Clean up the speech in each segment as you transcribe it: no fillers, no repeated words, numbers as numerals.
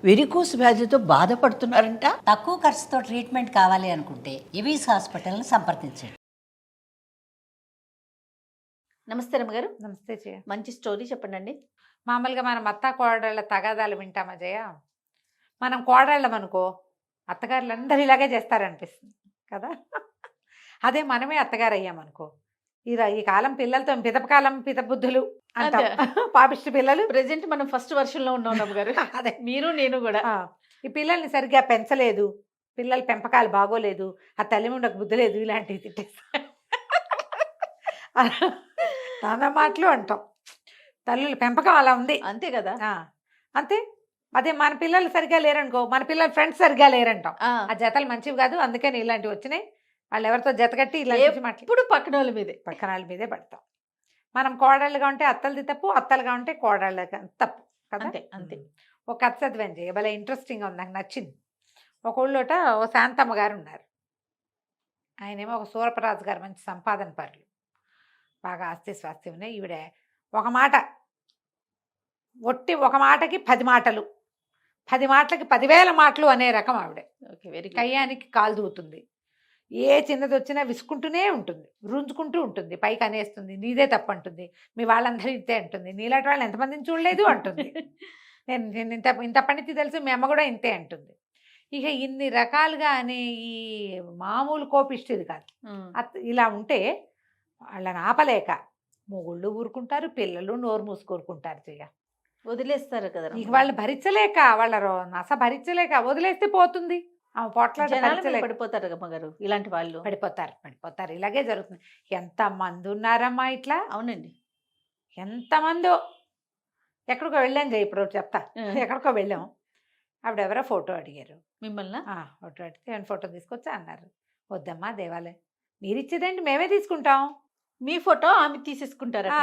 Varicose వ్యాధితో బాధపడుతున్నారంట. తక్కువ ఖర్చుతో ట్రీట్మెంట్ కావాలి అనుకుంటే ఎవిస్ హాస్పిటల్ని సంప్రదించండి. నమస్తే రమ్మగారు. నమస్తే జయ. మంచి స్టోరీ చెప్పండి. మామూలుగా మనం అత్త కోడళ్ళ తగాదాలు వింటామా జయ? మనం కోడళ్ళం అనుకో, అత్తగారులు అందరూ ఇలాగే చేస్తారనిపిస్తుంది కదా. అదే మనమే అత్తగారు అయ్యామనుకో, ఈ కాలం పిల్లలతో పితపకాలం పితబుద్ధులు అంటాం. పాపిష్టి పిల్లలు. ప్రెసెంట్ మనం ఫస్ట్ వర్షన్ లో ఉన్నాం రమ్మగారు. అదే మీరు నేను కూడా. ఈ పిల్లల్ని సరిగ్గా పెంచలేదు, పిల్లల పెంపకాలు బాగోలేదు, ఆ తల్లి ముండకు బుద్ధి లేదు, ఇలాంటివి తిట్టేస్తా నానా మాటలు అంటాం. తల్లుల పెంపకం అలా ఉంది, అంతే కదా. అంతే. అదే మన పిల్లలు సరిగ్గా లేరనుకో, మన పిల్లల ఫ్రెండ్స్ సరిగ్గా లేరంటాం. ఆ జతలు మంచివి కాదు, అందుకని ఇలాంటివి వచ్చినాయి. వాళ్ళు ఎవరితో జత కట్టి ఇలాంటి మాటలు ఇప్పుడు పక్కన వాళ్ళ మీదే పడతాం. మనం కోడళ్ళుగా ఉంటే అత్తలది తప్పు, అత్తలుగా ఉంటే కోడళ్ళగా తప్పు కదా. అంతే అంతే. ఒక కథ చదివాను జయ, భలే ఇంట్రెస్టింగ్గా ఉంది, నాకు నచ్చింది. ఒక ఊళ్ళోట ఓ శాంతమ్మ గారు ఉన్నారు. ఆయనేమో ఒక సూరపరాజు గారు, మంచి సంపాదన పరులు, బాగా ఆస్తి స్వాస్తి ఉన్నాయి. ఈవిడ ఒక మాట, ఒట్టి ఒక మాటకి 10 మాటలు, 10 మాటలకి 10,000 మాటలు అనే రకం ఆవిడ. Okay, very good. కయ్యానికి కాలు దూవుతుంది, ఏ చిన్నది వచ్చినా విసుకుంటూనే ఉంటుంది, రుంజుకుంటూ ఉంటుంది, పైకి అనేస్తుంది, నీదే తప్పు అంటుంది, మీ వాళ్ళందరూ ఇంతే అంటుంది, నీలాంటి వాళ్ళు ఎంతమందిని చూడలేదు అంటుంది, నేను ఇంత పనితి తెలుసు, మీ అమ్మ కూడా ఇంతే అంటుంది. ఇక ఇన్ని రకాలుగా అనే ఈ మామూలు కోపిష్టిది కాదు. ఇలా ఉంటే వాళ్ళని ఆపలేక మొగుళ్ళు ఊరుకుంటారు, పిల్లలు నోరు మూసుకూరుకుంటారు చెయ్య, వదిలేస్తారు కదా. ఇక వాళ్ళు భరించలేక, వాళ్ళ నస భరించలేక వదిలేస్తే పోతుంది. ఆమె పొట్లాట పడిపోతారు రమ్మగారు, ఇలాంటి వాళ్ళు పడిపోతారు. ఇలాగే జరుగుతుంది. ఎంతమంది ఉన్నారమ్మా ఇట్లా. అవునండి, ఎంతమందో. ఎక్కడికో వెళ్ళాం జయ, ఇప్పుడు చెప్తా. ఎక్కడికో వెళ్ళాం, ఆవిడెవరో ఫోటో అడిగారు మిమ్మల్ని. ఫోటో అడిగితే ఏమైనా ఫోటో తీసుకొచ్చా అన్నారు. వద్దమ్మా దేవాలయం, మీరు ఇచ్చేదేంటి, మేమే తీసుకుంటాం. మీ ఫోటో ఆమె తీసేసుకుంటారా?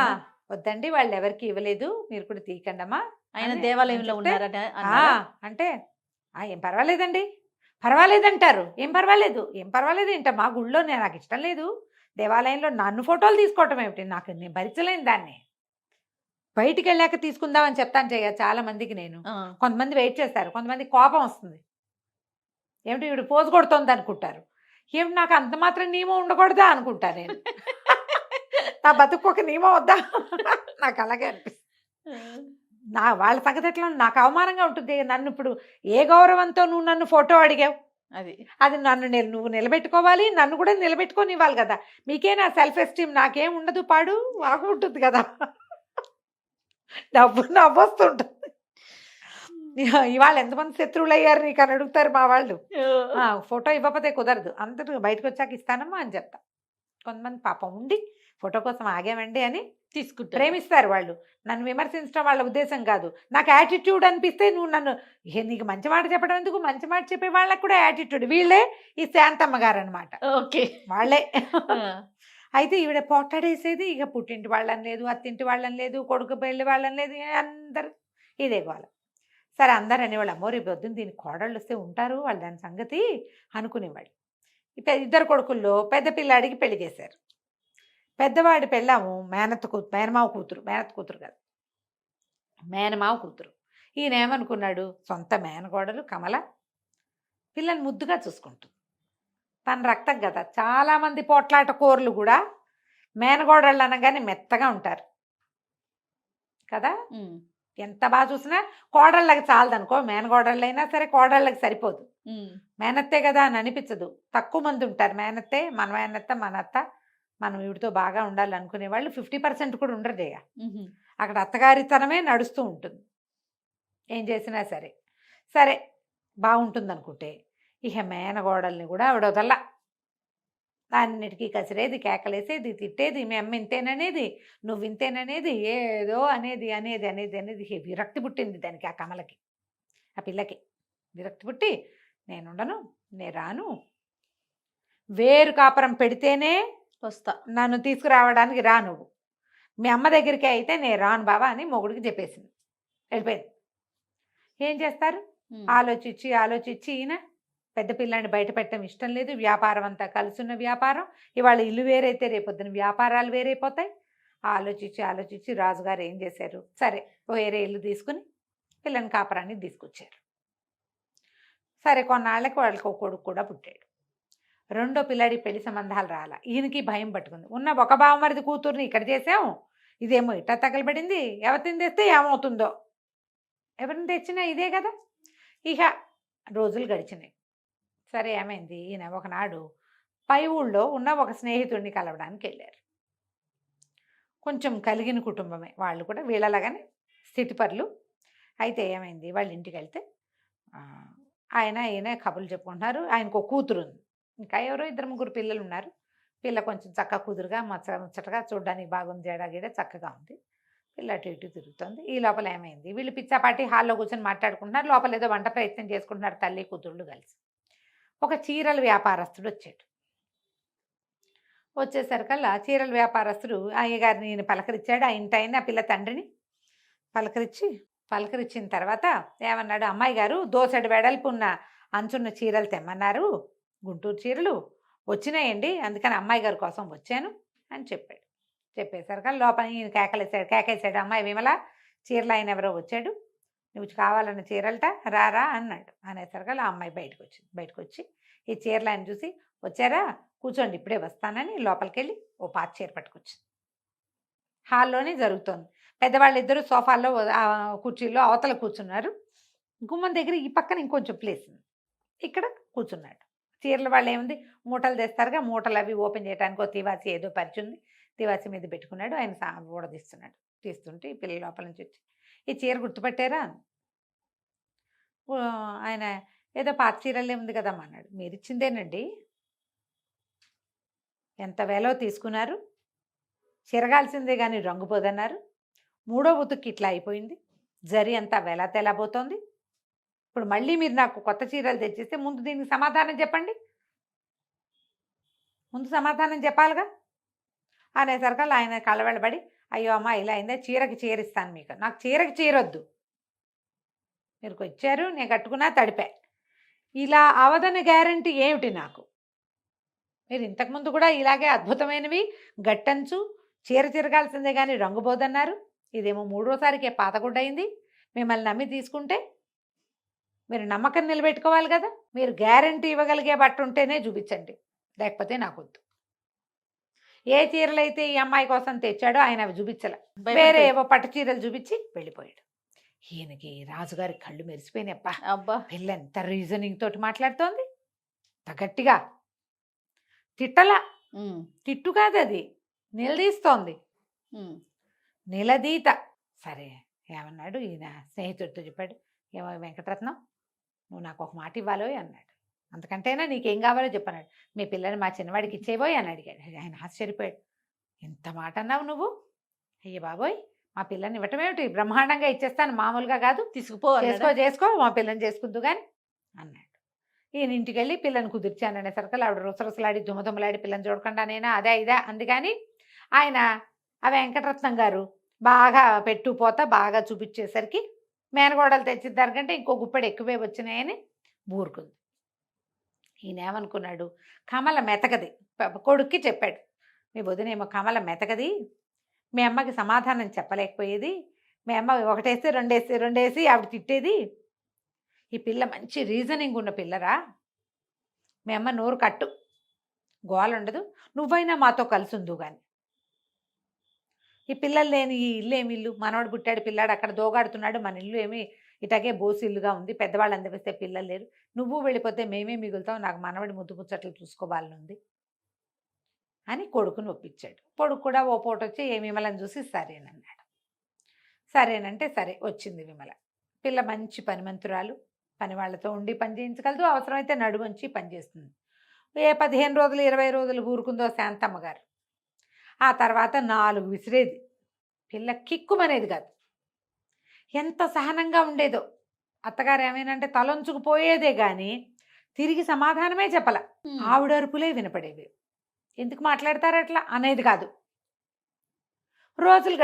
వద్దండి, వాళ్ళు ఎవరికి ఇవ్వలేదు, మీరు కూడా తీయకండి అమ్మా. ఆయన దేవాలయంలో ఉన్నారట అంటే ఏం పర్వాలేదండి, పర్వాలేదంటారు. ఏం పర్వాలేదు ఏంటమ్మా, గుళ్ళో నాకు ఇష్టం లేదు, దేవాలయంలో నన్ను ఫోటోలు తీసుకోవటం ఏమిటి, నేను భరించలేను దాన్ని, బయటికి వెళ్ళాక తీసుకుందామని చెప్తాను చెయ్య చాలా మందికి నేను. కొంతమంది వెయిట్ చేస్తారు, కొంతమంది కోపం వస్తుంది, ఏమిటి ఇప్పుడు పోజు కొడుతోంది అనుకుంటారు, ఏమిటి నాకు అంత మాత్రం నియమం ఉండకూడదా అనుకుంటా నేను. నా బతుకు ఒక నియమం వద్దా, నాకు అలాగే అనిపిస్తుంది. వాళ్ళ సంగతి ఎట్లా, నాకు అవమానంగా ఉంటుంది. నన్ను ఇప్పుడు ఏ గౌరవంతో నువ్వు నన్ను ఫోటో అడిగావు, అది నువ్వు నిలబెట్టుకోవాలి, నన్ను కూడా నిలబెట్టుకొని ఇవ్వాలి కదా. మీకే నా సెల్ఫ్ ఎస్టీమ్, నాకేం ఉండదు, పాడు వాకు ఉంటుంది కదా. నవ్వొస్తుంటుంది. ఇవాళ ఎంతమంది శత్రువులు అయ్యారు నీకు అని అడుగుతారు మా వాళ్ళు. ఫోటో ఇవ్వకపోతే కుదరదు, అందరూ బయటకు వచ్చాక ఇస్తానమ్మా అని చెప్తా. కొంతమంది పాపం ఉండి ఫోటో కోసం ఆగామండి అని తీసుకుంటారు, ప్రేమిస్తారు వాళ్ళు. నన్ను విమర్శించడం వాళ్ళ ఉద్దేశం కాదు, నాకు యాటిట్యూడ్ అనిపిస్తే నువ్వు నన్ను, నీకు మంచి మాట చెప్పడం ఎందుకు, మంచి మాట చెప్పే వాళ్ళకు కూడా యాటిట్యూడ్. వీళ్ళే ఈ శాంతమ్మ గారు అనమాట. ఓకే, వాళ్ళే. అయితే ఈవిడ పోట్లాడేసేది, ఇక పుట్టింటి వాళ్ళని లేదు, అత్తింటి వాళ్ళని లేదు, కొడుకు పెళ్ళి వాళ్ళని లేదు, అందరు ఇదే గోల. సరే అందరు అనేవాళ్ళు, అమ్మో రేపు పొద్దున్న దీనికి కోడళ్ళు వస్తే ఉంటారు వాళ్ళు దాని సంగతి అనుకునేవాళ్ళు. ఇద్దరు కొడుకుల్లో పెద్ద పిల్లాడికి పెళ్లి చేశారు. పెద్దవాడి పెళ్ళాము మేనమావ కూతురు కాదు, మేనమావ కూతురు. ఈయన ఏమనుకున్నాడు, సొంత మేనగోడలు కమల పిల్లల్ని ముద్దుగా చూసుకుంటుంది, తన రక్తం కదా. చాలామంది పోట్లాట కోర్లు కూడా మేనగోడళ్ళు అనగానే మెత్తగా ఉంటారు కదా. ఎంత బాగా చూసినా కోడళ్ళకి చాలదనుకో, మేనగోడళ్ళైనా సరే కోడళ్ళకి సరిపోదు, మేనత్తే కదా అని అనిపించదు. తక్కువ మంది ఉంటారు మేనత్తే, మన మేనత్త మన అత్త, మనం వీడితో బాగా ఉండాలి అనుకునే వాళ్ళు 50% కూడా ఉండరు జయ. అక్కడ అత్తగారితనమే నడుస్తూ ఉంటుంది ఏం చేసినా సరే. సరే బాగుంటుంది అనుకుంటే ఇక మేనగోడల్ని కూడా ఆవిడ వదల్లా, అన్నిటికీ కసిరేది, కేకలేసేది, తిట్టేది, మీ అమ్మ ఇంతేననేది, నువ్వు ఇంతేననేది, ఏదో అనేది అనేది అనేది అనేది విరక్తి పుట్టింది దానికి, ఆ కమలకి, ఆ పిల్లకి విరక్తి పుట్టి, నేనుండను, నేను రాను, వేరు కాపురం పెడితేనే వస్తా, నన్ను తీసుకురావడానికి రా, నువ్వు మీ అమ్మ దగ్గరికి అయితే నేను రాను బాబా అని మొగుడికి చెప్పేసింది, వెళ్ళిపోయింది. ఏం చేస్తారు, ఆలోచించి ఈయన పెద్ద పిల్లాన్ని బయట పెట్టడం ఇష్టం లేదు, వ్యాపారం అంతా కలుసున్న వ్యాపారం, ఇవాళ ఇల్లు వేరైతే రేపొద్దున వ్యాపారాలు వేరైపోతాయి. ఆలోచించి రాజుగారు ఏం చేశారు, సరే వేరే ఇల్లు తీసుకుని పిల్లని కాపురానికి తీసుకొచ్చారు. సరే కొన్నాళ్ళకి వాళ్ళకి ఒక కొడుకు కూడా పుట్టాడు. రెండో పిల్లాడి పెళ్లి సంబంధాలు రాలా. ఈయనకి భయం పట్టుకుంది. ఉన్న ఒక బావమరిది కూతుర్ని ఇక్కడ చేసాం, ఇదేమో ఇట్టా తగలబడింది, ఎవరిని తెస్తే ఏమవుతుందో. ఎవరిని తెచ్చినా ఇదే కదా. ఇక రోజులు గడిచినాయి. సరే ఏమైంది, ఈయన ఒకనాడు పై ఊళ్ళో ఉన్న ఒక స్నేహితుడిని కలవడానికి వెళ్ళారు. కొంచెం కలిగిన కుటుంబమే వాళ్ళు కూడా, వీళ్ళలాగానే స్థితిపరులు. అయితే ఏమైంది, వాళ్ళ ఇంటికి వెళ్తే ఈయన కబుర్లు చెప్పుకుంటున్నారు. ఆయనకు ఒక కూతురు ఉంది, ఇంకా ఎవరో 2-3 పిల్లలు ఉన్నారు. పిల్ల కొంచెం చక్కగా కుదురుగా ముచ్చటగా చూడడానికి బాగుంది, జడగీడ చక్కగా ఉంది. పిల్ల అటు ఇటు తిరుగుతుంది. ఈ లోపల ఏమైంది, వీళ్ళు పిచ్చాపాటి హాల్లో కూర్చొని మాట్లాడుకుంటున్నారు. లోపల ఏదో వంట ప్రయత్నం చేసుకుంటున్నారు తల్లి కూతుళ్ళు కలిసి. ఒక చీరల వ్యాపారస్తుడు వచ్చాడు. వచ్చేసరికల్లా చీరల వ్యాపారస్తుడు అయ్యగారిని ఈయన పలకరించాడు. ఆ ఇంటి ఆయన పిల్ల తండ్రిని పలకరించిన తర్వాత ఏమన్నాడు, అమ్మాయి గారు దోసెడు వెడల్పు ఉన్న అంచున్న చీరలు తెమ్మన్నారు, గుంటూరు చీరలు వచ్చినాయండి, అందుకని అమ్మాయి గారి కోసం వచ్చాను అని చెప్పాడు. చెప్పేసరికల్లా లోపల ఈయన కేకేశాడు, అమ్మాయి విమల, చీరలు ఆయన ఎవరో వచ్చాడు, నువ్వు కావాలన్న చీరలట, రారా అన్నాడు. అనేసరికల్లా ఆ అమ్మాయి బయటకు వచ్చి ఈ చీరలు ఆయన చూసి, వచ్చారా కూర్చోండి ఇప్పుడే వస్తానని లోపలికి వెళ్ళి ఓ పాత చీర పట్టుకొచ్చింది. హాల్లోనే జరుగుతోంది. పెద్దవాళ్ళు ఇద్దరు సోఫాల్లో కుర్చీల్లో అవతల కూర్చున్నారు. గుమ్మం దగ్గర ఈ పక్కన ఇంకొంచెం ప్లేస్ ఉంది, ఇక్కడ కూర్చున్నాడు. చీరల వాళ్ళు ఏముంది, మూటలు తెస్తారుగా, మూటలు అవి ఓపెన్ చేయడానికి తివాసి ఏదో పరిచింది, తివాసి మీద పెట్టుకున్నాడు. ఆయన ఊడదీస్తున్నాడు. తీస్తుంటే ఈ పిల్లల లోపల నుంచి వచ్చి, ఈ చీర గుర్తుపట్టారా? ఆయన ఏదో పాత చీరలే ఉంది కదమ్మా అన్నాడు. మీరు ఇచ్చిందేనండి, ఎంత వేలో తీసుకున్నారు, చిరగాల్సిందే కానీ రంగు పోదన్నారు, 3వ ఉతుక్కి ఇట్లా అయిపోయింది, జరి అంతా వెలా తెలబోతోంది, ఇప్పుడు మళ్ళీ మీరు నాకు కొత్త చీరలు తెచ్చిస్తే ముందు దీనికి సమాధానం చెప్పండి, ముందు సమాధానం చెప్పాలిగా అనేసరికల్లా ఆయన కళ్ళబెళ్ళబడి, అయ్యో అమ్మ ఇలా అయిందే, చీరకి చీరిస్తాను మీకు, నాకు చీరకి చీరొద్దు, మీరు వచ్చారు నేను కట్టుకున్నా తడిపా, ఇలా అవదని గ్యారంటీ ఏమిటి నాకు? మీరు ఇంతకుముందు కూడా ఇలాగే అద్భుతమైనవి గట్టంచు చీర తిరగాల్సిందే కానీ రంగు పోదన్నారు, ఇదేమో 3వసారికే పాతగుడ్డయింది, మిమ్మల్ని నమ్మి తీసుకుంటే మీరు నమ్మకం నిలబెట్టుకోవాలి కదా, మీరు గ్యారంటీ ఇవ్వగలిగే బట్ట ఉంటేనే చూపించండి, లేకపోతే నాకొద్దు. ఏ చీరలైతే ఈ అమ్మాయి కోసం తెచ్చాడో ఆయన అవి చూపించలే, వేరే ఏవో పట్టు చీరలు చూపించి వెళ్ళిపోయాడు. ఈయనకి రాజుగారి కళ్ళు మెరిసిపోయినాయి. అబ్బా, పిల్ల ఎంత రీజనింగ్ తోటి మాట్లాడుతోంది, గట్టిగా తిట్టలా, తిట్టు కాదు అది, నిలదీస్తోంది, నిలదీత. సరే ఏమన్నాడు ఈయన స్నేహితుడితో చెప్పాడు, ఏమో వెంకటరత్నం నువ్వు నాకు ఒక మాట ఇవ్వాలోయ్ అన్నాడు. అంతకంటేనా నీకేం కావాలో చెప్పన్నాడు. మీ పిల్లని మా చిన్నవాడికి ఇచ్చేబోయ్ అని అడిగాడు. ఆయన ఆశ్చర్యపోయాడు, ఎంత మాట అన్నావు నువ్వు, అయ్య బాబోయ్ మా పిల్లని ఇవ్వటం ఏమిటి, బ్రహ్మాండంగా ఇచ్చేస్తాను, మామూలుగా కాదు, చేసుకో మా పిల్లని చేసుకుందు కానీ అన్నాడు. ఈయన ఇంటికి వెళ్ళి పిల్లని కుదిర్చాను అనేసరికి ఆవిడ రుసరుసలాడి దుమదుమలాడి పిల్లని చూడకుండా నేనా అదే ఇదే అంది. కానీ ఆయన ఆ వెంకటరత్నం గారు బాగా పెట్టుపోతా బాగా చూపించేసరికి మేనగోడలు తెచ్చిద్దారు కంటే ఇంకో గుప్పెడు ఎక్కువే వచ్చినాయని బూరుకుంది. ఈయన ఏమనుకున్నాడు, కమల మెతకది, కొడుక్కి చెప్పాడు, మీ వదినేమో కమల మెతకది, మీ అమ్మకి సమాధానం చెప్పలేకపోయేది, మీ అమ్మ ఒకటేస్తే రెండేసి ఆవిడ తిట్టేది, ఈ పిల్ల మంచి రీజనింగ్ ఉన్న పిల్లరా, మీ అమ్మ నోరు కట్టు, గోల ఉండదు, నువ్వైనా మాతో కలిసి ఉందు కానీ, ఈ పిల్లలు లేని ఈ ఇల్లు ఏమి ఇల్లు, మనవాడు పుట్టాడు పిల్లాడు అక్కడ దోగాడుతున్నాడు, మన ఇల్లు ఏమి ఇటాగే బోసి ఇల్లుగా ఉంది, పెద్దవాళ్ళు అందరిస్తే పిల్లలు లేరు, నువ్వు వెళ్ళిపోతే మేమే మిగులుతాం, నాకు మనవాడి ముద్దు ముచ్చట్లు చూసుకోవాలని ఉంది అని కొడుకుని ఒప్పించాడు. కొడుకు కూడా ఓ పూట వచ్చి ఏ విమలని చూసి సరేనన్నాడు. సరేనంటే సరే వచ్చింది విమల. పిల్ల మంచి పనిమంతురాలు, పని వాళ్ళతో ఉండి పని చేయించగలదు, అవసరమైతే నడువంచి పని చేస్తుంది. ఏ 15 రోజులు 20 రోజులు ఊరుకుందో శాంతమ్మ గారు. ఆ తర్వాత 4 విసిరేది, పిల్ల కిక్కుమనేది కాదు, ఎంత సహనంగా ఉండేదో. అత్తగారు ఏమైనంటే తలొంచుకుపోయేదే కానీ తిరిగి సమాధానమే చెప్పల, ఆవిడ అరుపులే వినపడేవి, ఎందుకు మాట్లాడతారు అట్లా అనేది కాదు. రోజులు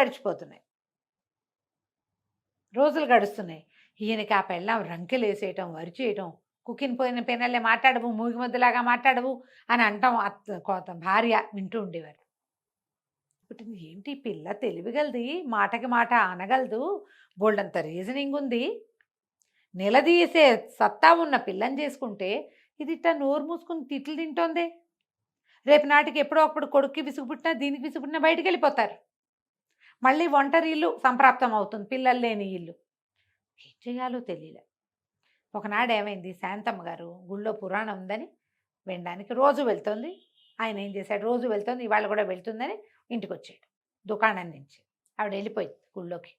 గడుస్తున్నాయి. ఈయనకి ఆ పెళ్ళం రంకెలు వేసేయటం, వరిచేయటం, కుక్కిన పోయిన పెనల్లే మాట్లాడవు, మూగి ముద్దలాగా మాట్లాడవు అని అంటాం భార్య వింటూ ఉండేవారు. పుట్టింది ఏంటి పిల్ల తెలివిగలది, మాటకి మాట అనగలదు, బోల్డంత రీజనింగ్ ఉంది, నిలదీసే సత్తా ఉన్న పిల్లని చేసుకుంటే ఇది ఇట్లా నోరు మూసుకుని తిట్లు తింటోందే. రేపు నాటికి ఎప్పుడో అప్పుడు కొడుక్కి విసుగుపుట్టినా దీనికి విసుగుపుట్టినా బయటికి వెళ్ళిపోతారు. మళ్ళీ ఒంటరి ఇల్లు సంప్రాప్తం అవుతుంది, పిల్లలు లేని ఇల్లు. ఏం చేయాలో తెలియలే. ఒకనాడు ఏమైంది, శాంతమ్మ గారు గుళ్ళో పురాణం ఉందని వినడానికి రోజు వెళ్తుంది. ఆయన ఏం చేశాడు, రోజు వెళ్తుంది, ఇవాళ కూడా వెళ్తుందని ఇంటికి వచ్చాడు దుకాణం నుంచి. ఆవిడ వెళ్ళిపోయింది గుళ్ళోకి.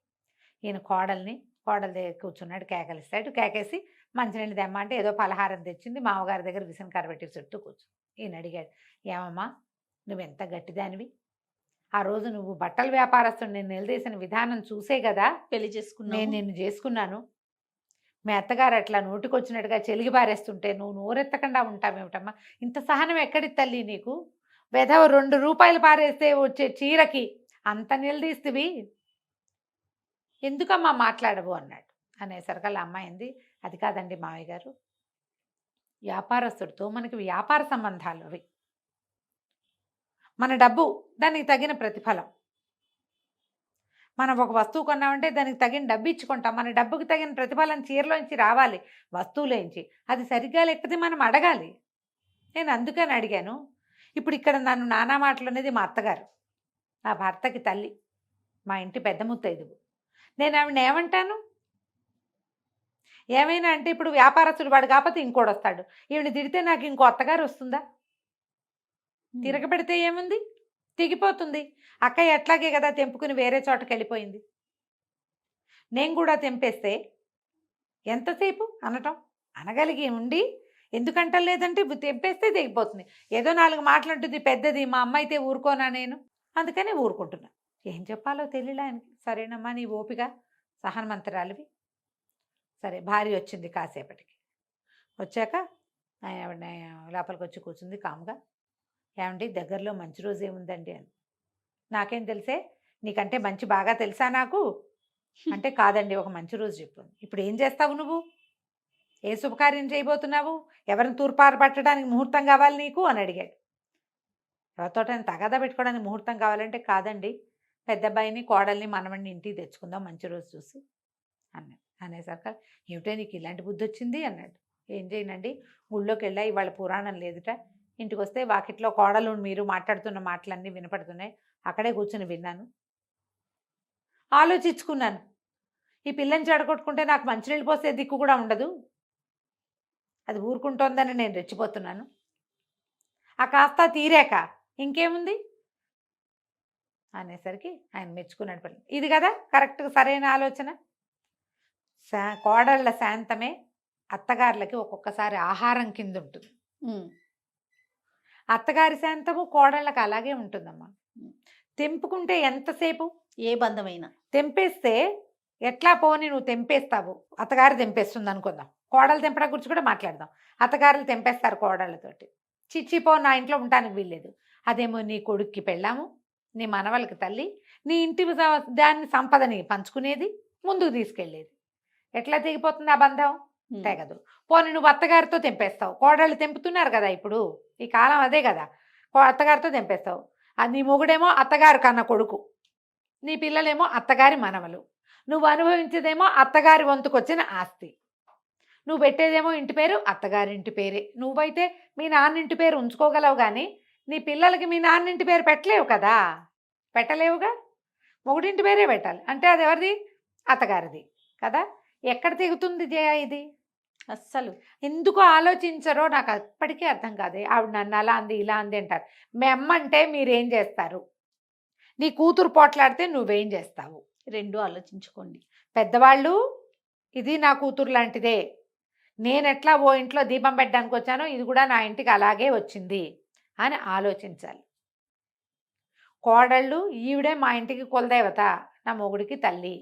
ఈయన కోడల దగ్గర కూర్చున్నాడు, కేకలిస్తాడు. కేకేసి మంచినీళ్ళు తెమ్మంటే ఏదో పలహారం తెచ్చింది, మామగారి దగ్గర విసనకర్ర పెట్టి చుట్టూ కూర్చుంది. ఈయన అడిగాడు, ఏమమ్మా నువ్వెంత గట్టిదానివి, ఆ రోజు నువ్వు బట్టల వ్యాపారస్తుడు నేను నిలదీసిన విధానం చూసే కదా పెళ్లి చేసుకున్నా నేను నిన్ను చేసుకున్నాను. మీ అత్తగారు అట్లా నోటికొచ్చినట్టుగా చెలిగి పారేస్తుంటే నువ్వు నోరెత్తకుండా ఉంటావేమిటమ్మా, ఇంత సహనం ఎక్కడి తల్లి నీకు, వెధవ 2 రూపాయలు పారేస్తే వచ్చే చీరకి అంత నిలదీస్తువి, ఎందుకమ్మా మాట్లాడవు అన్నాడు. అనేసరికల్లా అమ్మాయింది, అది కాదండి మావయ్య గారు, వ్యాపారస్తుడితో మనకి వ్యాపార సంబంధాలు అవి, మన డబ్బు దానికి తగిన ప్రతిఫలం. మనం ఒక వస్తువు కొన్నామంటే దానికి తగిన డబ్బు ఇచ్చుకుంటాం, మన డబ్బుకి తగిన ప్రతిఫలం చీరలోంచి రావాలి, వస్తువులోంచి. అది సరిగ్గా లేకపోతే మనం అడగాలి. నేను అందుకని అడిగాను. ఇప్పుడు ఇక్కడ నన్ను నానా మాటలు అనేది మా అత్తగారు, నా భర్తకి తల్లి, మా ఇంటి పెద్ద ముత్తైదువు. నేను ఆవిడని ఏమంటాను? ఏమైనా అంటే ఇప్పుడు వ్యాపారస్తుడు వాడు కాకపోతే ఇంకోటి వస్తాడు, ఈవిని తిడితే నాకు ఇంకో అత్తగారు వస్తుందా? తిరగబెడితే ఏముంది, తెగిపోతుంది. అక్కయ్య ఎట్లాగే కదా తెంపుకుని వేరే చోటకి వెళ్ళిపోయింది. నేను కూడా తెంపేస్తే ఎంతసేపు అనటం, అనగలిగి ఉండి ఎందుకంటే లేదంటే తెంపేస్తే తెగిపోతుంది. ఏదో 4 మాటలంటుంది పెద్దది, మా అమ్మ అయితే ఊరుకోనా నేను, అందుకనే ఊరుకుంటున్నా. ఏం చెప్పాలో తెలియలే ఆయనకి. సరేనమ్మా నీ ఓపిక, సహనమంతరాలివి. సరే భార్య వచ్చింది కాసేపటికి. వచ్చాక ఆవిడ లోపలికి వచ్చి కూర్చుంది కామ్గా. ఏమండి దగ్గరలో మంచి రోజు ఏముందండి అని. నాకేం తెలిసే, నీకంటే మంచి బాగా తెలుసా నాకు అంటే, కాదండి ఒక మంచి రోజు చెప్పు. ఇప్పుడు ఏం చేస్తావు నువ్వు, ఏ శుభకార్యం చేయబోతున్నావు, ఎవరిని తూర్పార పట్టడానికి ముహూర్తం కావాలి నీకు అని అడిగాడు. ఎవరితో తగాదా పెట్టుకోవడానికి ముహూర్తం కావాలంటే, కాదండి పెద్ద అబ్బాయిని కోడల్ని మనవడిని ఇంటికి తెచ్చుకుందాం మంచి రోజు చూసి అన్నాడు. అనేసరికి ఏమిటో నీకు ఇలాంటి బుద్ధి వచ్చింది అన్నాడు. ఏం చేయనండి, గుళ్ళోకి వెళ్ళా, ఇవాళ పురాణం లేదుట, ఇంటికి వస్తే వాకిట్లో కోడలు మీరు మాట్లాడుతున్న మాటలన్నీ వినపడుతున్నాయి, అక్కడే కూర్చొని విన్నాను, ఆలోచించుకున్నాను. ఈ పిల్లని చెడగొట్టుకుంటే నాకు మంచినీళ్ళు పోసే దిక్కు కూడా ఉండదు, అది ఊరుకుంటోందని నేను రెచ్చిపోతున్నాను. ఆ కాస్త తీరాక ఇంకేముంది అనేసరికి ఆయన మెచ్చుకున్నాడు. పని ఇది కదా కరెక్ట్గా సరైన ఆలోచన. కోడళ్ళ శాంతమే అత్తగారులకి ఒక్కొక్కసారి ఆహారం కింద ఉంటుంది. అత్తగారి శాంతము కోడళ్ళకి అలాగే ఉంటుందమ్మా. తెంపుకుంటే ఎంతసేపు, ఏ బంధమైనా తెంపేస్తే ఎట్లా పోని నువ్వు తెంపేస్తావు, అత్తగారు తెంపేస్తుంది అనుకుందాం, కోడలు తెంపడం గురించి కూడా మాట్లాడదాం. అత్తగారులు తెంపేస్తారు కోడళ్ళతోటి, చిచ్చిపో నా ఇంట్లో ఉండటానికి వీల్లేదు. అదేమో నీ కొడుక్కి పెళ్ళాము, నీ మనవలకి తల్లి, నీ ఇంటి దాన్ని సంపదని పంచుకునేది, ముందుకు తీసుకెళ్ళేది. ఎట్లా తెగిపోతుంది ఆ బంధం, తెగదు. పోనీ నువ్వు అత్తగారితో తెంపేస్తావు, కోడళ్ళు తెంపుతున్నారు కదా ఇప్పుడు ఈ కాలం అదే కదా, అత్తగారితో తెంపేస్తావు. అది నీ మొగుడేమో అత్తగారు కన్న కొడుకు, నీ పిల్లలేమో అత్తగారి మనవలు, నువ్వు అనుభవించేదేమో అత్తగారి వంతుకొచ్చిన ఆస్తి, నువ్వు పెట్టేదేమో ఇంటి పేరు అత్తగారింటి పేరే. నువ్వైతే మీ నాన్నింటి పేరు ఉంచుకోగలవు కానీ నీ పిల్లలకి మీ నాన్నింటి పేరు పెట్టలేవు కదా, పెట్టలేవుగా, మొగుడింటి పేరే పెట్టాలి. అంటే అది ఎవరిది, అత్తగారిది కదా. ఎక్కడ తెగుతుంది జయ ఇది, అస్సలు ఎందుకు ఆలోచించరో నాకు అప్పటికీ అర్థం కాదు. ఆవిడ నన్ను అలా అంది ఇలా అంది అంటారు. మీ అమ్మ అంటే మీరేం చేస్తారు, నీ కూతురు పోట్లాడితే నువ్వేం చేస్తావు, 2 ఆలోచించుకోండి. పెద్దవాళ్ళు ఇది నా కూతురు లాంటిదే, నేను ఎట్లా ఓ ఇంట్లో దీపం పెట్టడానికి వచ్చానో ఇది కూడా నా ఇంటికి అలాగే వచ్చింది అని ఆలోచించాలి. కోడళ్ళు ఈవిడే మా ఇంటికి కులదేవత, నా మొగుడికి తల్లి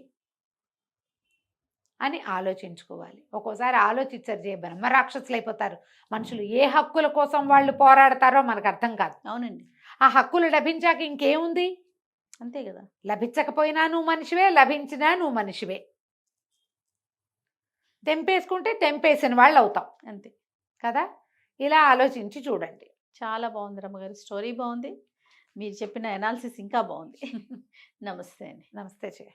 అని ఆలోచించుకోవాలి. ఒక్కోసారి ఆలోచించరు జయ, బ్రహ్మ రాక్షసులు అయిపోతారు మనుషులు. ఏ హక్కుల కోసం వాళ్ళు పోరాడతారో మనకు అర్థం కాదు. అవునండి, ఆ హక్కులు లభించాక ఇంకేముంది, అంతే కదా. లభించకపోయినా నువ్వు మనిషివే, లభించినా నువ్వు మనిషివే. తెంపేసుకుంటే తెంపేసిన వాళ్ళు అవుతాం అంతే కదా. ఇలా ఆలోచించి చూడండి. చాలా బాగుంది రమ్మగారు, స్టోరీ బాగుంది, మీరు చెప్పిన అనాలిసిస్ ఇంకా బాగుంది. నమస్తే అండి. నమస్తే జయ.